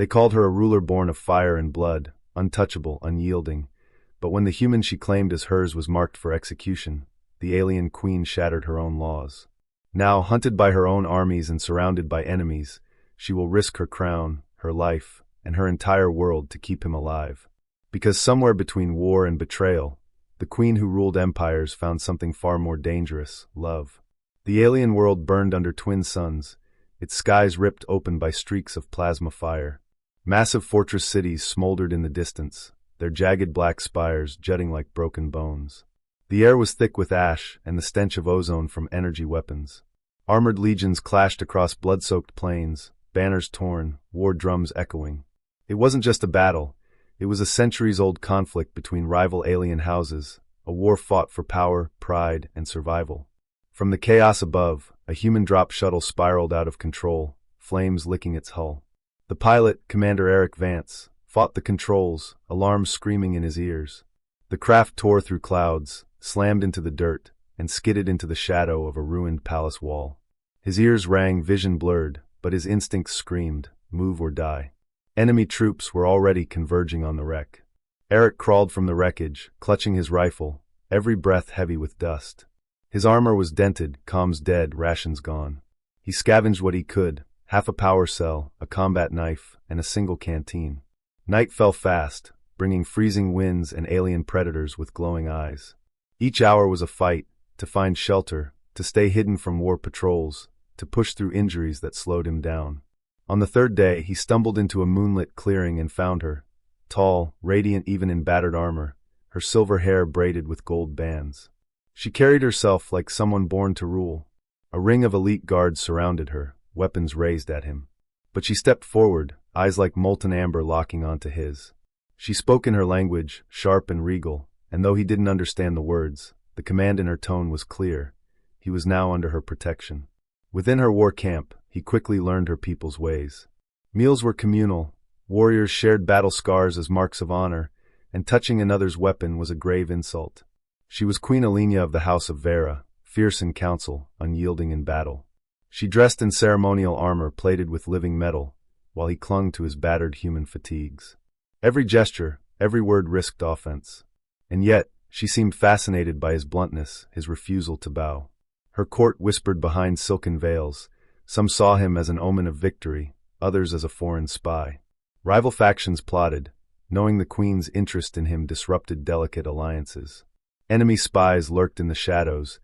They called her a ruler born of fire and blood, untouchable, unyielding. But when the human she claimed as hers was marked for execution, the alien queen shattered her own laws. Now, hunted by her own armies and surrounded by enemies, she will risk her crown, her life, and her entire world to keep him alive. Because somewhere between war and betrayal, the queen who ruled empires found something far more dangerous: love. The alien world burned under twin suns, its skies ripped open by streaks of plasma fire. Massive fortress cities smoldered in the distance, their jagged black spires jutting like broken bones. The air was thick with ash and the stench of ozone from energy weapons. Armored legions clashed across blood-soaked plains, banners torn, war drums echoing. It wasn't just a battle, it was a centuries-old conflict between rival alien houses, a war fought for power, pride, and survival. From the chaos above, a human drop shuttle spiraled out of control, flames licking its hull. The pilot, Commander Eric Vance, fought the controls, alarms screaming in his ears. The craft tore through clouds, slammed into the dirt, and skidded into the shadow of a ruined palace wall. His ears rang, vision blurred, but his instincts screamed, move or die. Enemy troops were already converging on the wreck. Eric crawled from the wreckage, clutching his rifle, every breath heavy with dust. His armor was dented, comms dead, rations gone. He scavenged what he could, half a power cell, a combat knife, and a single canteen. Night fell fast, bringing freezing winds and alien predators with glowing eyes. Each hour was a fight, to find shelter, to stay hidden from war patrols, to push through injuries that slowed him down. On the third day, he stumbled into a moonlit clearing and found her, tall, radiant even in battered armor, her silver hair braided with gold bands. She carried herself like someone born to rule. A ring of elite guards surrounded her, weapons raised at him. But she stepped forward, eyes like molten amber locking onto his. She spoke in her language, sharp and regal, and though he didn't understand the words, the command in her tone was clear. He was now under her protection. Within her war camp, he quickly learned her people's ways. Meals were communal, warriors shared battle scars as marks of honor, and touching another's weapon was a grave insult. She was Queen Alenia of the House of Vera, fierce in council, unyielding in battle. She dressed in ceremonial armor plated with living metal, while he clung to his battered human fatigues. Every gesture, every word risked offense. And yet, she seemed fascinated by his bluntness, his refusal to bow. Her court whispered behind silken veils. Some saw him as an omen of victory, others as a foreign spy. Rival factions plotted, knowing the queen's interest in him disrupted delicate alliances. Enemy spies lurked in the shadows,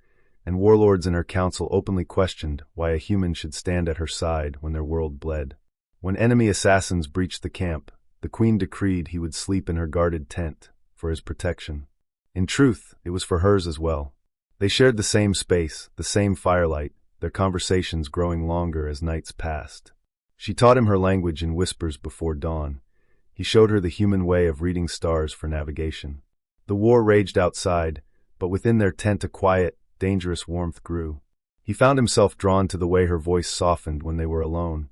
and warlords in her council openly questioned why a human should stand at her side when their world bled. When enemy assassins breached the camp, the queen decreed he would sleep in her guarded tent, for his protection. In truth, it was for hers as well. They shared the same space, the same firelight, their conversations growing longer as nights passed. She taught him her language in whispers before dawn. He showed her the human way of reading stars for navigation. The war raged outside, but within their tent a quiet, dangerous warmth grew. He found himself drawn to the way her voice softened when they were alone,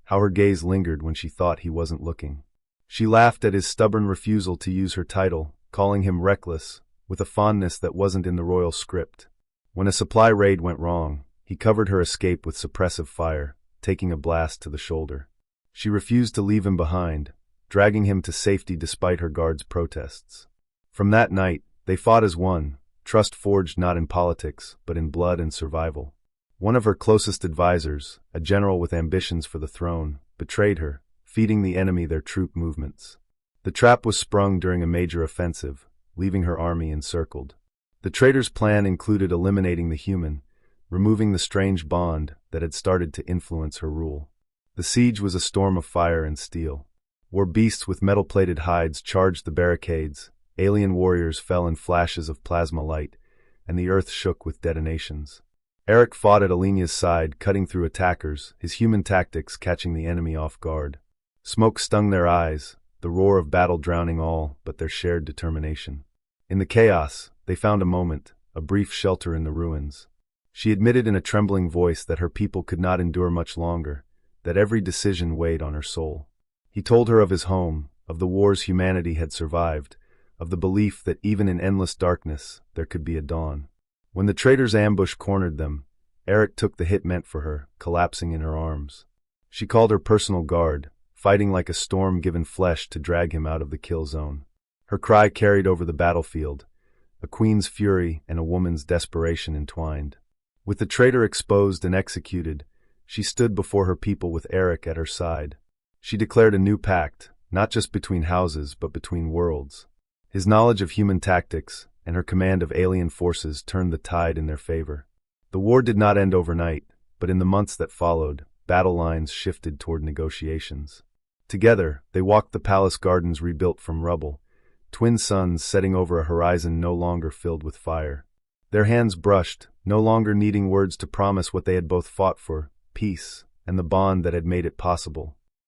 how her gaze lingered when she thought he wasn't looking. She laughed at his stubborn refusal to use her title, calling him reckless, with a fondness that wasn't in the royal script. When a supply raid went wrong, he covered her escape with suppressive fire, taking a blast to the shoulder. She refused to leave him behind, dragging him to safety despite her guards' protests. From that night, they fought as one, trust forged not in politics, but in blood and survival. One of her closest advisors, a general with ambitions for the throne, betrayed her, feeding the enemy their troop movements. The trap was sprung during a major offensive, leaving her army encircled. The traitor's plan included eliminating the human, removing the strange bond that had started to influence her rule. The siege was a storm of fire and steel. War beasts with metal-plated hides charged the barricades, alien warriors fell in flashes of plasma light, and the earth shook with detonations. Eric fought at Alenia's side, cutting through attackers, his human tactics catching the enemy off guard. Smoke stung their eyes, the roar of battle drowning all but their shared determination. In the chaos, they found a moment, a brief shelter in the ruins. She admitted in a trembling voice that her people could not endure much longer, that every decision weighed on her soul. He told her of his home, of the wars humanity had survived, of the belief that even in endless darkness, there could be a dawn. When the traitor's ambush cornered them, Eric took the hit meant for her, collapsing in her arms. She called her personal guard, fighting like a storm-given flesh to drag him out of the kill zone. Her cry carried over the battlefield, a queen's fury and a woman's desperation entwined. With the traitor exposed and executed, she stood before her people with Eric at her side. She declared a new pact, not just between houses but between worlds. His knowledge of human tactics and her command of alien forces turned the tide in their favor. The war did not end overnight, but in the months that followed, battle lines shifted toward negotiations. Together, they walked the palace gardens rebuilt from rubble, twin suns setting over a horizon no longer filled with fire. Their hands brushed, no longer needing words to promise what they had both fought for, peace, and the bond that had made it possible.